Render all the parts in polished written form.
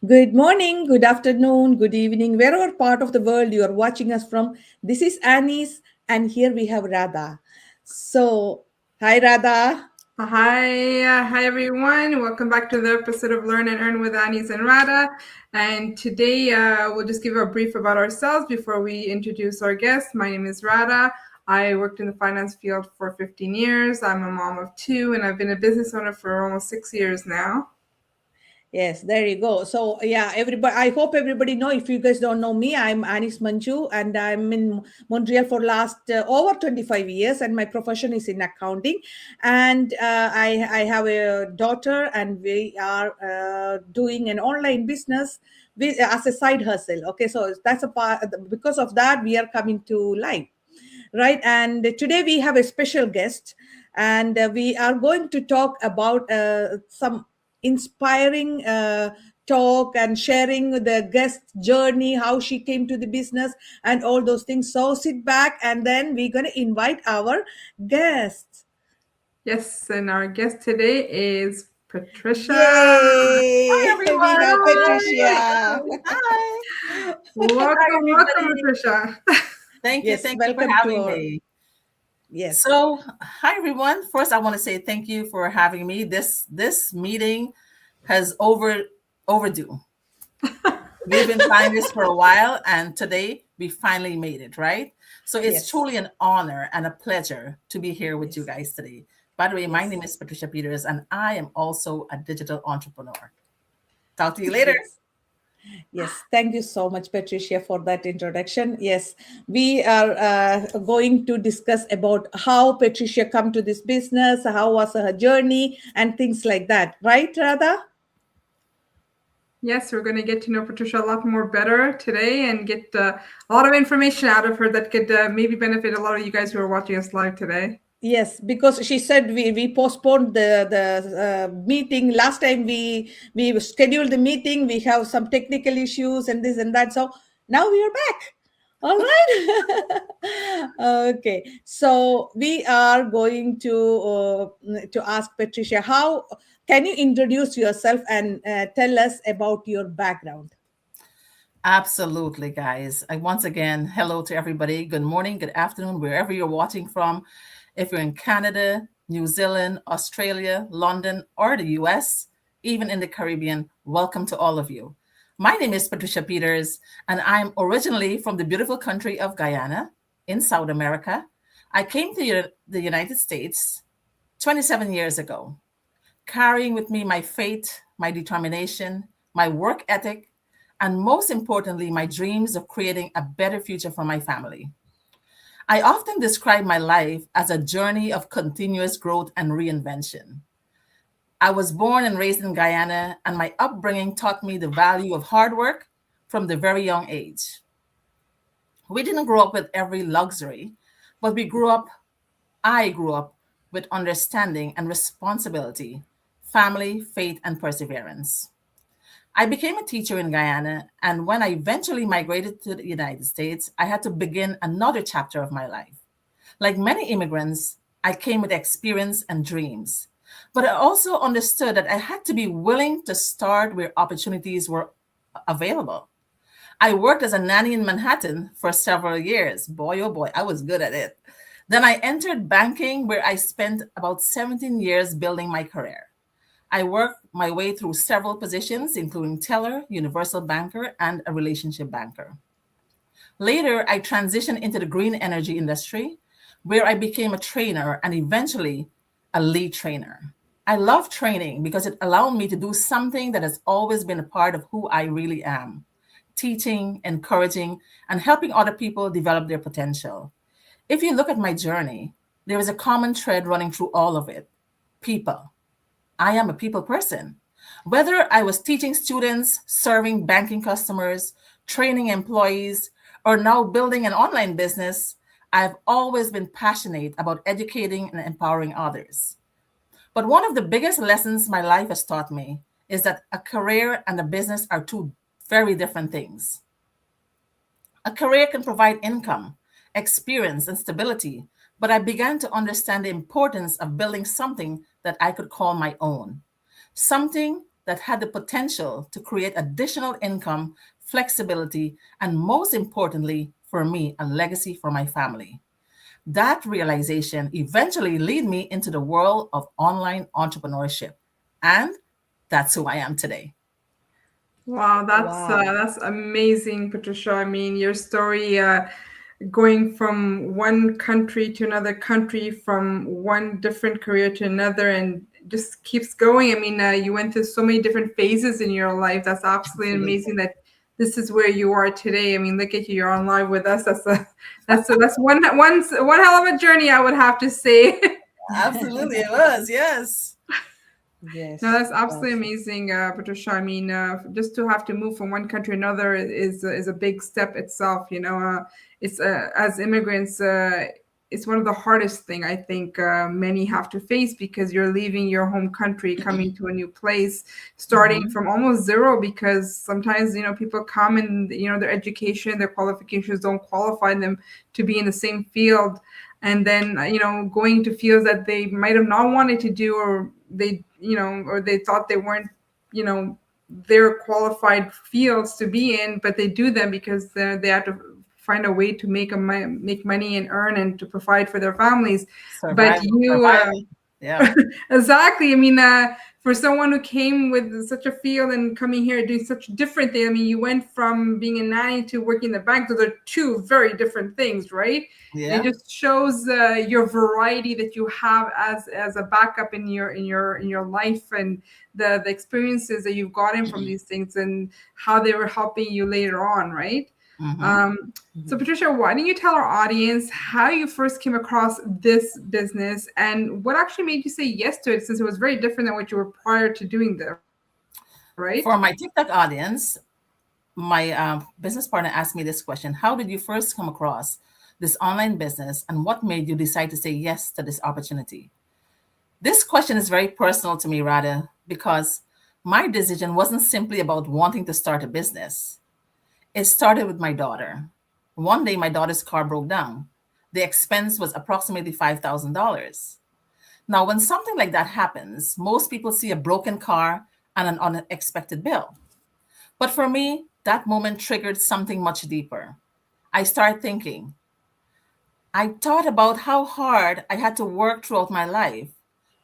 Good morning, good afternoon, good evening, wherever part of the world you are watching us from. This is Annie's, and here we have Radha. So, hi Radha. Hi everyone. Welcome back to the episode of Learn and Earn with Aninies and Radha. And today we'll just give a brief about ourselves before we introduce our guest. My name is Radha. I worked in the finance field for 15 years. I'm a mom of two, and I've been a business owner for almost 6 years now. Yes, there you go. So, yeah, everybody, I hope everybody know. If you guys don't know me, I'm Anis Manju, and I'm in Montreal for last over 25 years, and my profession is in accounting. And I have a daughter, and we are doing an online business as a side hustle. Okay, so that's a part. Because of that, we are coming to live, right? And today we have a special guest, and we are going to talk about some inspiring talk and sharing the guest journey, how she came to the business, and all those things. So sit back, and then we're going to invite our guests. Yes, and our guest today is Patricia. Yay! Hi, We everyone. have Hi. Patricia. Hi. Hi, Welcome, everybody. Patricia. Thank you. Yes, Thank you for welcome to having our. me. Yes. Hi, everyone. First, I want to say thank you for having me. This meeting has overdue. We've been planning this for a while, and today we finally made it, right? So it's Yes. truly an honor and a pleasure to be here with you Yes. guys today. By the way, my Yes. name is Patricia Peters, and I am also a digital entrepreneur. Talk to you later. Yes. Yes, thank you so much, Patricia, for that introduction. Yes, we are going to discuss about how Patricia come to this business, how was her journey, and things like that. Right, Radha? Yes, we're going to get to know Patricia a lot more better today and get a lot of information out of her that could maybe benefit a lot of you guys who are watching us live today. Yes, because she said we postponed the meeting last time. We scheduled the meeting. We have some technical issues and this and that. So now we are back. All right. Okay. So we are going to ask Patricia, how can you introduce yourself and tell us about your background? Absolutely, guys. Once again, hello to everybody. Good morning, good afternoon, wherever you're watching from. If you're in Canada, New Zealand, Australia, London, or the US, even in the Caribbean, welcome to all of you. My name is Patricia Peters, and I'm originally from the beautiful country of Guyana in South America. I came to the United States 27 years ago, carrying with me my faith, my determination, my work ethic, and most importantly, my dreams of creating a better future for my family. I often describe my life as a journey of continuous growth and reinvention. I was born and raised in Guyana, and my upbringing taught me the value of hard work from the very young age. We didn't grow up with every luxury, but I grew up with understanding and responsibility, family, faith, and perseverance. I became a teacher in Guyana, and when I eventually migrated to the United States, I had to begin another chapter of my life. Like many immigrants, I came with experience and dreams, but I also understood that I had to be willing to start where opportunities were available. I worked as a nanny in Manhattan for several years. Boy, oh boy, I was good at it. Then I entered banking, where I spent about 17 years building my career. I worked my way through several positions, including teller, universal banker, and a relationship banker. Later, I transitioned into the green energy industry, where I became a trainer and eventually a lead trainer. I love training because it allowed me to do something that has always been a part of who I really am: teaching, encouraging, and helping other people develop their potential. If you look at my journey, there is a common thread running through all of it: people. I am a people person. Whether I was teaching students, serving banking customers, training employees, or now building an online business, I've always been passionate about educating and empowering others. But one of the biggest lessons my life has taught me is that a career and a business are two very different things. A career can provide income, experience, and stability, but I began to understand the importance of building something that I could call my own, something that had the potential to create additional income, flexibility, and most importantly, for me, a legacy for my family. That realization eventually led me into the world of online entrepreneurship. And that's who I am today. Wow, Wow. that's amazing, Patricia. I mean, your story, going from one country to another country, from one different career to another, and just keeps going. I mean, you went through so many different phases in your life. That's absolutely amazing that this is where you are today. I mean, look at you, you're on live with us. That's one hell of a journey, I would have to say. Absolutely, it was, yes. Yes. No, that's absolutely Yes. amazing, Patricia. I mean, just to have to move from one country to another is a big step itself. You know, it's as immigrants, it's one of the hardest thing I think many have to face, because you're leaving your home country, coming to a new place, starting from almost zero. Because sometimes, you know, people come and, you know, their education, their qualifications don't qualify them to be in the same field, and then, you know, going to fields that they might have not wanted to do, or they, you know, or they thought they weren't, you know, their qualified fields to be in, but they do them because they have to find a way to make money and earn and to provide for their families. But you, yeah, exactly. I mean, for someone who came with such a field and coming here doing such different things, I mean, you went from being a nanny to working in the bank. Those are two very different things, right? Yeah. And it just shows your variety that you have as a backup in your life, and the experiences that you've gotten from these things and how they were helping you later on, right? So Patricia, why don't you tell our audience how you first came across this business and what actually made you say yes to it, since it was very different than what you were prior to doing this, right? For my TikTok audience, my business partner asked me this question: how did you first come across this online business, and what made you decide to say yes to this opportunity? This question is very personal to me, Radha, because my decision wasn't simply about wanting to start a business. It started with my daughter. One day, my daughter's car broke down. The expense was approximately $5,000. Now, when something like that happens, most people see a broken car and an unexpected bill. But for me, that moment triggered something much deeper. I started thinking. I thought about how hard I had to work throughout my life.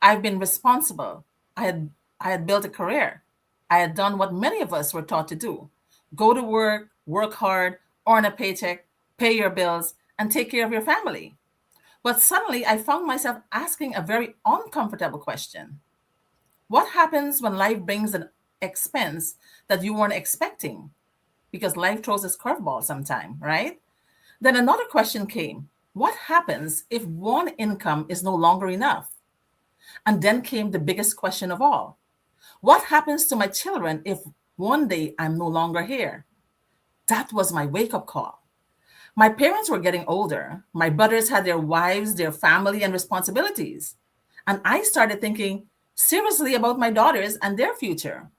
I've been responsible. I had built a career. I had done what many of us were taught to do: go to work hard, earn a paycheck, pay your bills, and take care of your family. But suddenly I found myself asking a very uncomfortable question. What happens when life brings an expense that you weren't expecting? Because life throws us curveball sometime, right? Then another question came. What happens if one income is no longer enough? And then came the biggest question of all. What happens to my children if one day I'm no longer here? That was my wake-up call. My parents were getting older. My brothers had their wives, their family, and responsibilities. And I started thinking seriously about my daughters and their future.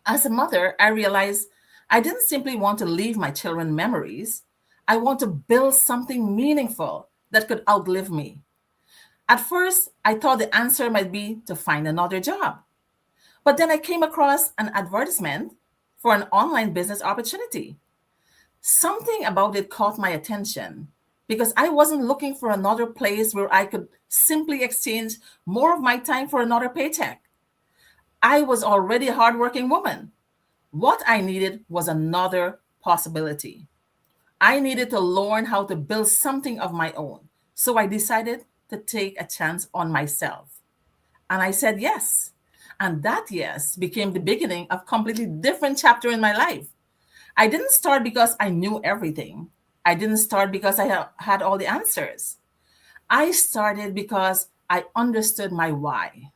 As a mother, I realized I didn't simply want to leave my children memories. I want to build something meaningful that could outlive me. At first, I thought the answer might be to find another job. But then I came across an advertisement for an online business opportunity. Something about it caught my attention because I wasn't looking for another place where I could simply exchange more of my time for another paycheck. I was already a hardworking woman. What I needed was another possibility. I needed to learn how to build something of my own. So I decided to take a chance on myself. And I said yes. And that yes became the beginning of a completely different chapter in my life. I didn't start because I knew everything. I didn't start because I had all the answers. I started because I understood my why.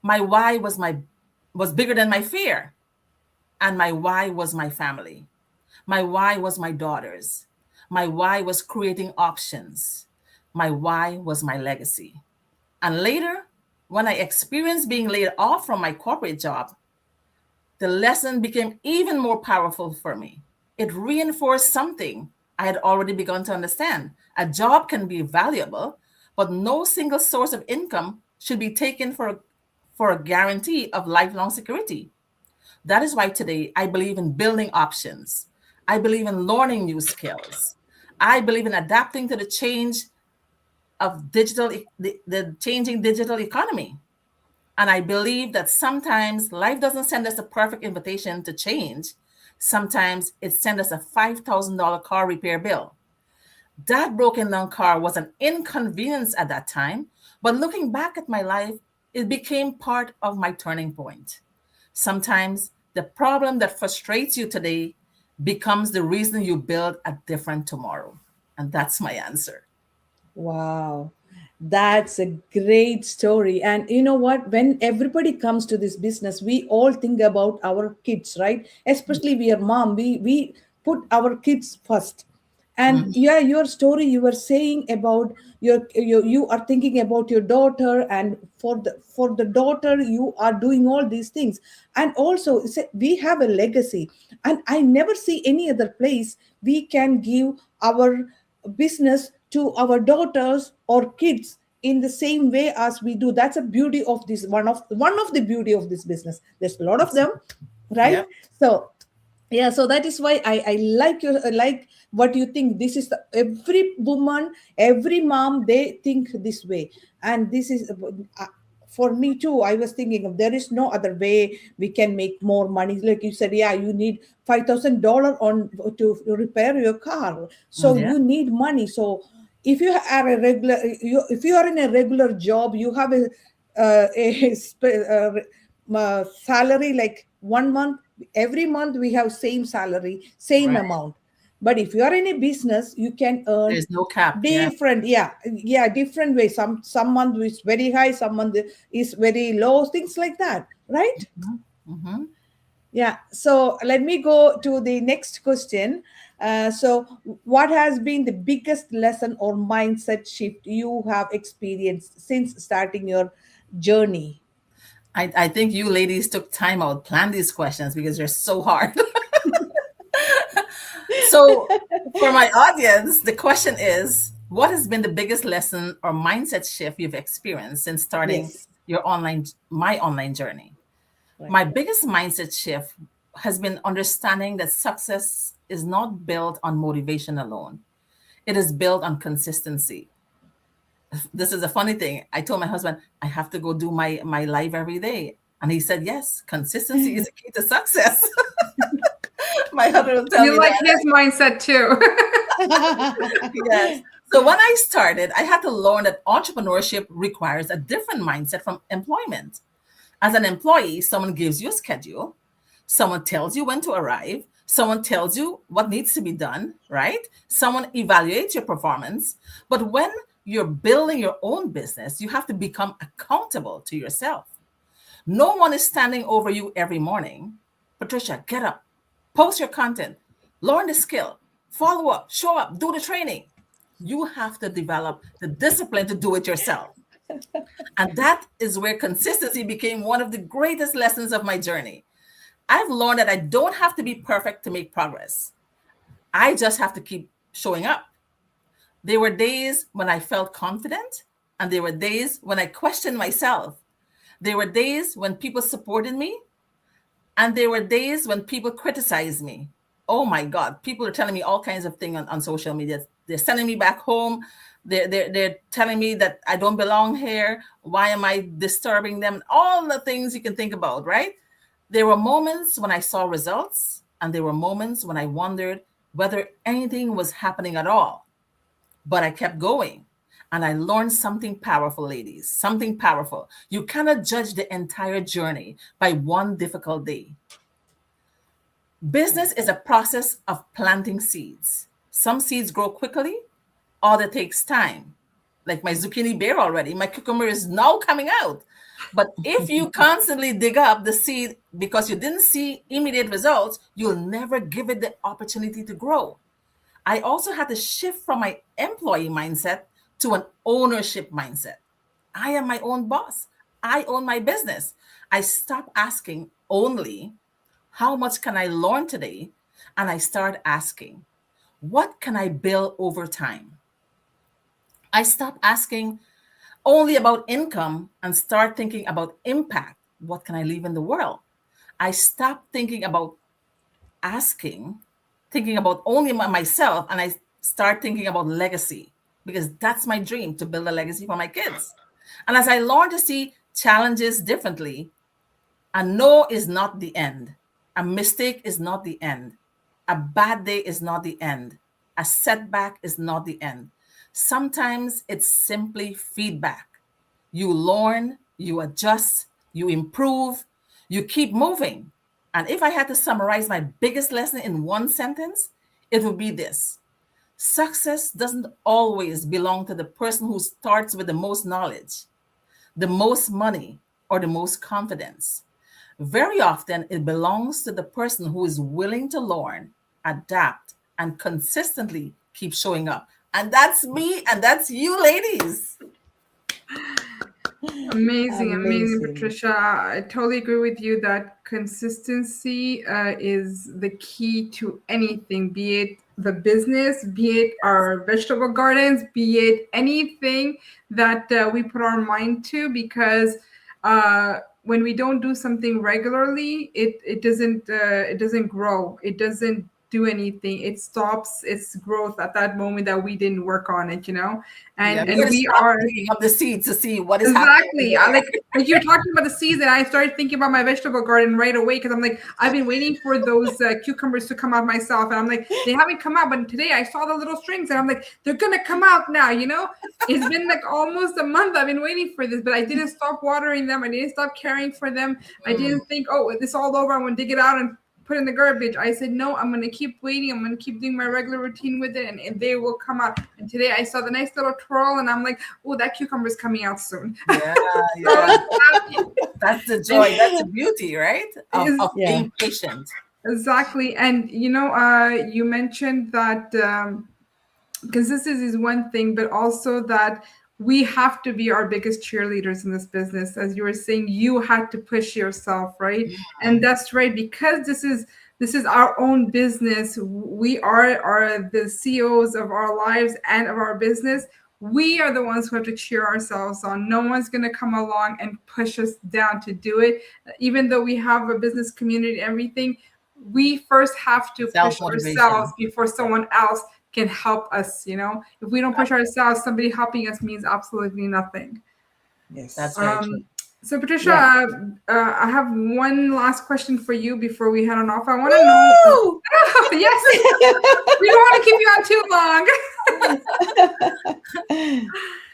My why was bigger than my fear. And my why was my family. My why was my daughters. My why was creating options. My why was my legacy. And later, when I experienced being laid off from my corporate job, the lesson became even more powerful for me. It reinforced something I had already begun to understand. A job can be valuable, but no single source of income should be taken for for a guarantee of lifelong security. That is why today I believe in building options. I believe in learning new skills. I believe in adapting to the change of the changing digital economy. And I believe that sometimes life doesn't send us a perfect invitation to change. Sometimes it sends us a $5,000 car repair bill. That broken down car was an inconvenience at that time, but looking back at my life, it became part of my turning point. Sometimes the problem that frustrates you today becomes the reason you build a different tomorrow. And that's my answer. Wow, that's a great story. And you know what? When everybody comes to this business, we all think about our kids, right? Especially we are mom, we put our kids first. And Mhm. yeah, your story you were saying about you are thinking about your daughter, and for the daughter you are doing all these things. And also we have a legacy, and I never see any other place we can give our business to our daughters or kids in the same way as we do. That's a beauty of this, one of the beauty of this business. There's a lot of them, right? Yep. So yeah, so that is why I like your like what you think. This is every woman, every mom, they think this way. And this is for me too. I was thinking of, there is no other way we can make more money. Like you said, yeah, you need $5,000 on to repair your car, so Yeah. you need money. So if you are a regular, if you are in a regular job, you have a salary like 1 month. Every month we have same salary, same Right. amount. But if you are in a business, you can earn There's no cap. Yeah. different, yeah, different ways. Some month is very high, some month is very low, things like that, right? Mm-hmm. Yeah, so let me go to the next question. So what has been the biggest lesson or mindset shift you have experienced since starting your journey? I think you ladies took time out, planned these questions because they're so hard. So, for my audience, the question is, what has been the biggest lesson or mindset shift you've experienced since starting Yes, my online journey? right. My biggest mindset shift has been understanding that success is not built on motivation alone. It is built on consistency. This is a funny thing. I told my husband, I have to go do my live every day. And he said, yes, consistency is the key to success. My husband will tell You me like that. his mindset too. Yes. So when I started, I had to learn that entrepreneurship requires a different mindset from employment. As an employee, someone gives you a schedule, someone tells you when to arrive, someone tells you what needs to be done, right? Someone evaluates your performance. But when you're building your own business, you have to become accountable to yourself. No one is standing over you every morning. Patricia, get up, post your content, learn the skill, follow up, show up, do the training. You have to develop the discipline to do it yourself. And that is where consistency became one of the greatest lessons of my journey. I've learned that I don't have to be perfect to make progress. I just have to keep showing up. There were days when I felt confident, and there were days when I questioned myself. There were days when people supported me, and there were days when people criticized me. Oh my God, people are telling me all kinds of things on social media. They're sending me back home. They're telling me that I don't belong here. Why am I disturbing them? All the things you can think about, right? There were moments when I saw results, and there were moments when I wondered whether anything was happening at all. But I kept going. And I learned something powerful, ladies, something powerful. You cannot judge the entire journey by one difficult day. Business is a process of planting seeds. Some seeds grow quickly, other takes time. Like my zucchini bear already, my cucumber is now coming out. But if you constantly dig up the seed because you didn't see immediate results, you'll never give it the opportunity to grow. I also had to shift from my employee mindset to an ownership mindset. I am my own boss. I own my business. I stopped asking only, how much can I learn today? And I start asking, what can I build over time? I stopped asking, only about income and start thinking about impact. What can I leave in the world? I stopped thinking about thinking about only myself, and I start thinking about legacy, because that's my dream, to build a legacy for my kids. And as I learn to see challenges differently, a no is not the end. A mistake is not the end. A bad day is not the end. A setback is not the end. Sometimes it's simply feedback. You learn, you adjust, you improve, you keep moving. And if I had to summarize my biggest lesson in one sentence, it would be this: success doesn't always belong to the person who starts with the most knowledge, the most money, or the most confidence. Very often, it belongs to the person who is willing to learn, adapt, and consistently keep showing up. And that's me, and that's you, ladies. Amazing, Patricia. I totally agree with you that consistency is the key to anything, be it the business, be it our vegetable gardens, be it anything that we put our mind to, because when we don't do something regularly, it doesn't grow. It doesn't do anything. It stops its growth at that moment that we didn't work on it, and we are picking up the seeds to see what is exactly happening. like you're talking about the season. I started thinking about my vegetable garden right away, because I'm like, I've been waiting for those cucumbers to come out myself, and I'm like, they haven't come out, but today I saw the little strings, and I'm like, they're gonna come out now. It's been like almost a month I've been waiting for this, but I didn't stop watering them. I didn't stop caring for them. I didn't think, oh, this all over, I'm gonna dig it out and put in the garbage. I said, no, I'm going to keep waiting. I'm going to keep doing my regular routine with it, and they will come out. And today I saw the nice little twirl, and I'm like, oh, that cucumber is coming out soon. Yeah. That's the joy. That's the beauty, right? Of being patient. Exactly. And, you mentioned that consistency is one thing, but also that we have to be our biggest cheerleaders in this business. As you were saying, you had to push yourself, right? Yeah. And that's right, because this is our own business. We are the CEOs of our lives and of our business. We are the ones who have to cheer ourselves on. No one's going to come along and push us down to do it. Even though we have a business community and everything, we first have to push ourselves before someone else can help us. If we don't push ourselves, somebody helping us means absolutely nothing. Yes, that's right. So Patricia, I have one last question for you before we head on off. I want to know. Yes, we don't want to keep you on too long.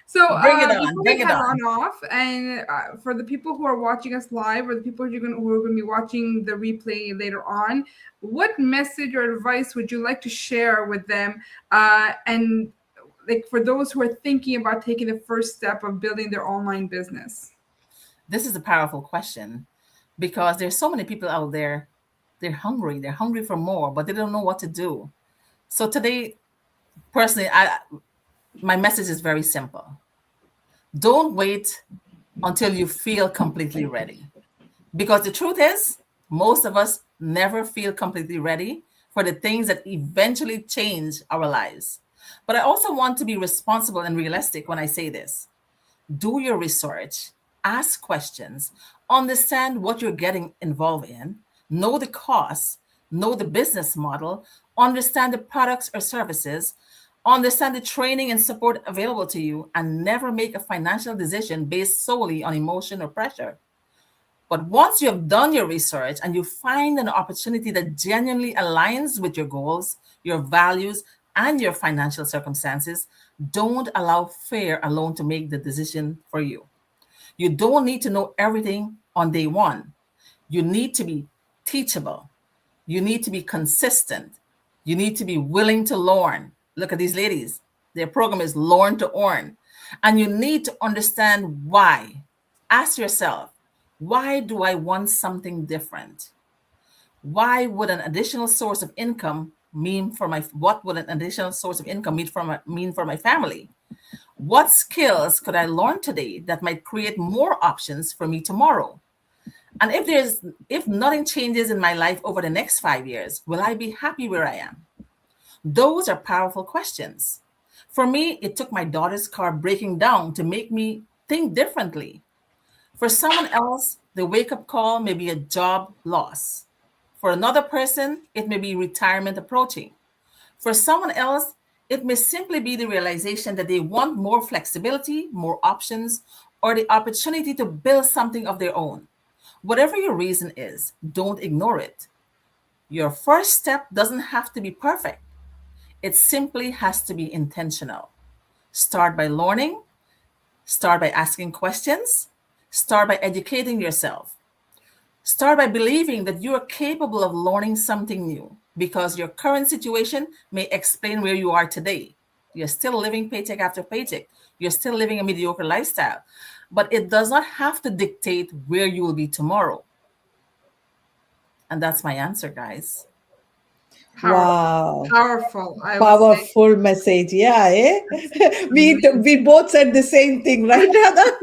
So bring it on. Bring it on off, and for the people who are watching us live, or the people who are going to be watching the replay later on, what message or advice would you like to share with them? And like for those who are thinking about taking the first step of building their online business. This is a powerful question, because there's so many people out there. They're hungry. They're hungry for more, but they don't know what to do. So today, personally, my message is very simple. Don't wait until you feel completely ready. Because the truth is, most of us never feel completely ready for the things that eventually change our lives. But I also want to be responsible and realistic when I say this. Do your research, ask questions, understand what you're getting involved in, know the costs, know the business model, understand the products or services, understand the training and support available to you, and never make a financial decision based solely on emotion or pressure. But once you have done your research and you find an opportunity that genuinely aligns with your goals, your values, and your financial circumstances, don't allow fear alone to make the decision for you. You don't need to know everything on day one. You need to be teachable. You need to be consistent. You need to be willing to learn. Look at these ladies. Their program is Learn to Earn. And you need to understand why. Ask yourself, why do I want something different? What would an additional source of income mean for my family? What skills could I learn today that might create more options for me tomorrow? And if nothing changes in my life over the next 5 years, will I be happy where I am? Those are powerful questions. For me, it took my daughter's car breaking down to make me think differently. For someone else, the wake-up call may be a job loss. For another person, it may be retirement approaching. For someone else, it may simply be the realization that they want more flexibility, more options, or the opportunity to build something of their own. Whatever your reason is, don't ignore it. Your first step doesn't have to be perfect, it simply has to be intentional. Start by learning, start by asking questions, start by educating yourself. Start by believing that you are capable of learning something new because your current situation may explain where you are today. You're still living paycheck after paycheck. You're still living a mediocre lifestyle, but it does not have to dictate where you will be tomorrow. And that's my answer, guys. Wow. Powerful, I would say. Powerful message. Yeah, eh? We both said the same thing, right, Radha?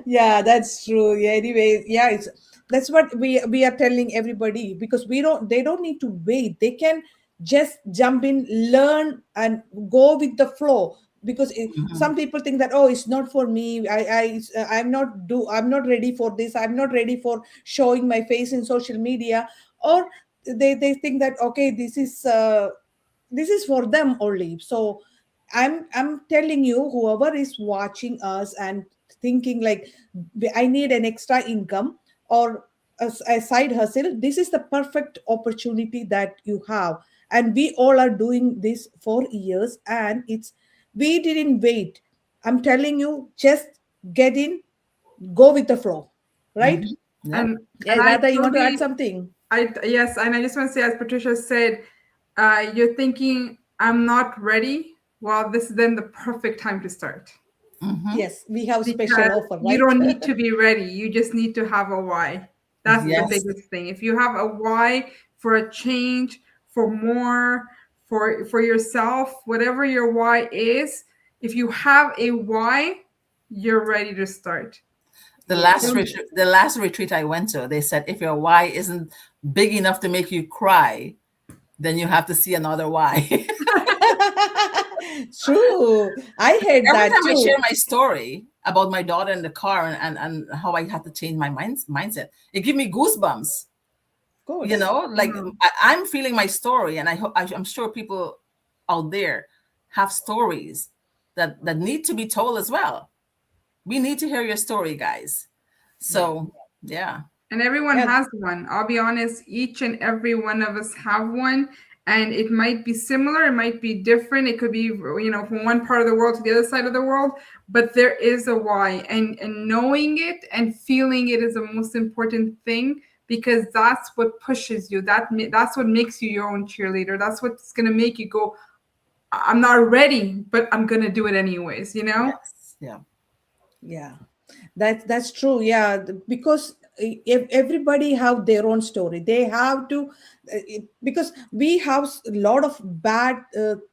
Yeah, that's true. Yeah, anyway, yeah, that's what we are telling everybody, because they don't need to wait. They can just jump in, learn, and go with the flow. Because some people think that, oh, it's not for me. I'm not ready for this. I'm not ready for showing my face in social media. Or they think that, okay, this is for them only. So I'm telling you, whoever is watching us and thinking like, I need an extra income or a side hustle, this is the perfect opportunity that you have. And we all are doing this for years, and we didn't wait. I'm telling you, just get in, go with the flow, right? Yeah. Yeah, And I Radha, you want to add totally, something? yes, and I just want to say, as Patricia said, you're thinking, I'm not ready. Well, this is then the perfect time to start. Yes, we have special Because offer, you right? don't need to be ready. You just need to have a why. That's the Yes. biggest thing. If you have a why for a change, for more, for yourself, whatever your why is, if you have a why, you're ready to start. The Yes. last retreat I went to, they said if your why isn't big enough to make you cry, then you have to see another why. True. I heard Every that time I too. share my story about my daughter in the car and how I had to change my mindset, it gives me goosebumps. Of course. You know, like I'm feeling my story, and I'm sure people out there have stories that need to be told as well. We need to hear your story, guys. So yeah. And everyone Yeah. has one. I'll be honest, each and every one of us have one. And it might be similar, it might be different. It could be, from one part of the world to the other side of the world, but there is a why. And knowing it and feeling it is the most important thing, because that's what pushes you. That's what makes you your own cheerleader. That's what's going to make you go, I'm not ready, but I'm going to do it anyways, Yes. Yeah. Yeah, that's true. Yeah, because if everybody have their own story, they have to, because we have a lot of bad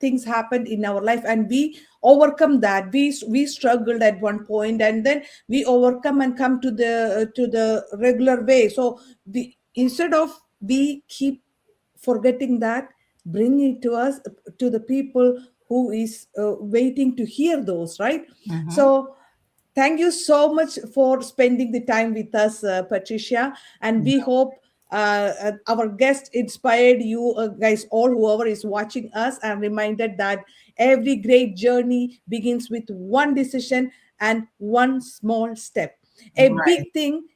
things happened in our life, and we overcome that. We struggled at one point, and then we overcome and come to the regular way. So we, instead of we keep forgetting that, bring it to us, to the people who is waiting to hear those, right? So thank you so much for spending the time with us, Patricia. And we hope our guest inspired you guys, all whoever is watching us, and reminded that every great journey begins with one decision and one small step. A Right. big thing.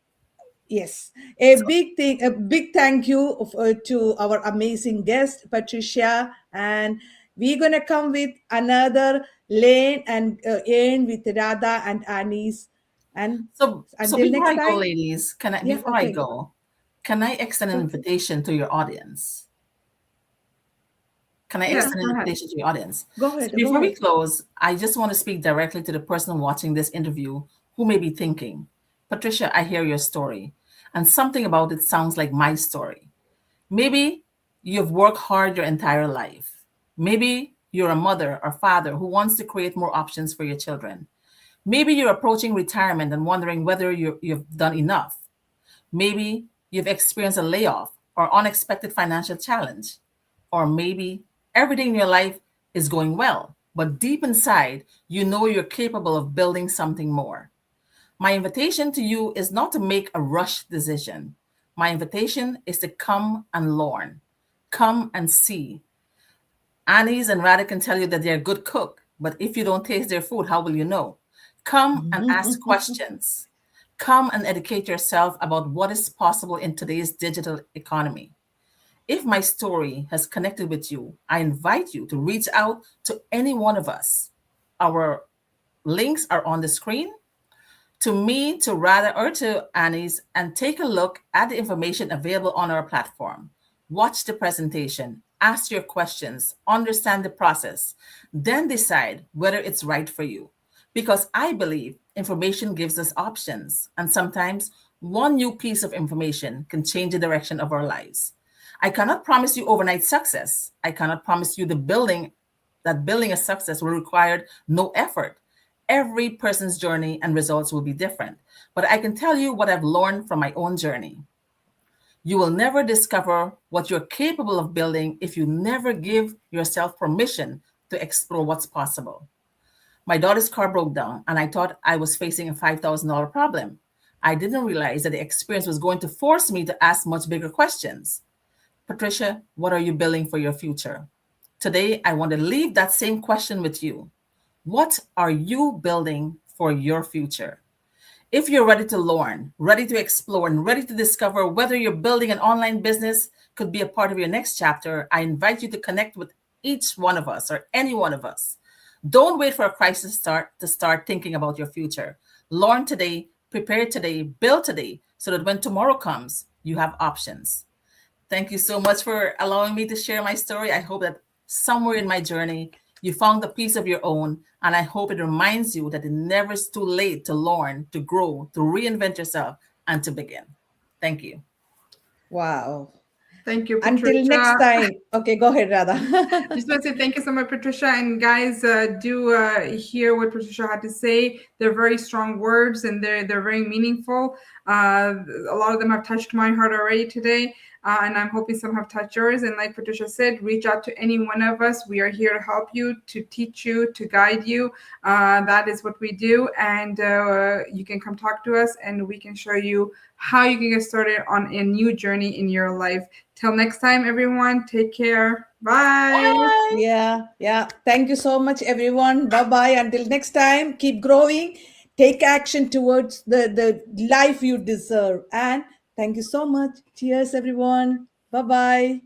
Yes, a big thing, a big thank you to our amazing guest, Patricia. And we're going to come with another lane and end with Radha and Annie's. And So until before next I go, time, ladies, yeah, before I okay. go, can I extend an Go. invitation to your audience? Can I Yes, extend an go ahead. invitation to your audience? Go So ahead, go before we ahead. close, I just want to speak directly to the person watching this interview who may be thinking, Patricia, I hear your story, and something about it sounds like my story. Maybe you've worked hard your entire life. Maybe you're a mother or father who wants to create more options for your children. Maybe you're approaching retirement and wondering whether you've done enough. Maybe you've experienced a layoff or unexpected financial challenge. Or maybe everything in your life is going well, but deep inside, you know you're capable of building something more. My invitation to you is not to make a rush decision. My invitation is to come and learn, come and see. Annies and Radha can tell you that they're a good cook, but if you don't taste their food, how will you know? Come and ask questions. Come and educate yourself about what is possible in today's digital economy. If my story has connected with you, I invite you to reach out to any one of us. Our links are on the screen, to me, to Radha, or to Annie's, and take a look at the information available on our platform. Watch the presentation, ask your questions, understand the process, then decide whether it's right for you. Because I believe information gives us options, and sometimes one new piece of information can change the direction of our lives. I cannot promise you overnight success. I cannot promise you that building a success will require no effort. Every person's journey and results will be different, but I can tell you what I've learned from my own journey. You will never discover what you're capable of building if you never give yourself permission to explore what's possible. My daughter's car broke down, and I thought I was facing a $5,000 problem. I didn't realize that the experience was going to force me to ask much bigger questions. Patricia, what are you building for your future? Today, I want to leave that same question with you. What are you building for your future? If you're ready to learn, ready to explore, and ready to discover whether you're building an online business could be a part of your next chapter, I invite you to connect with each one of us or any one of us. Don't wait for a crisis to start thinking about your future. Learn today, prepare today, build today, so that when tomorrow comes, you have options. Thank you so much for allowing me to share my story. I hope that somewhere in my journey, you found a piece of your own, and I hope it reminds you that it never is too late to learn, to grow, to reinvent yourself, and to begin. Thank you. Wow. Thank you, Patricia. Until next time. Okay, go ahead, Radha. Just want to say thank you so much, Patricia. And guys, do hear what Patricia had to say. They're very strong words, and they're very meaningful. A lot of them have touched my heart already today, and I'm hoping some have touched yours. And like Patricia said, reach out to any one of us. We are here to help you, to teach you, to guide you. That is what we do. And you can come talk to us, and we can show you how you can get started on a new journey in your life. Till next time, everyone, take care. Bye. Bye. Yeah. Thank you so much, everyone. Bye-bye. Until next time, keep growing. Take action towards the life you deserve. And thank you so much. Cheers, everyone. Bye-bye.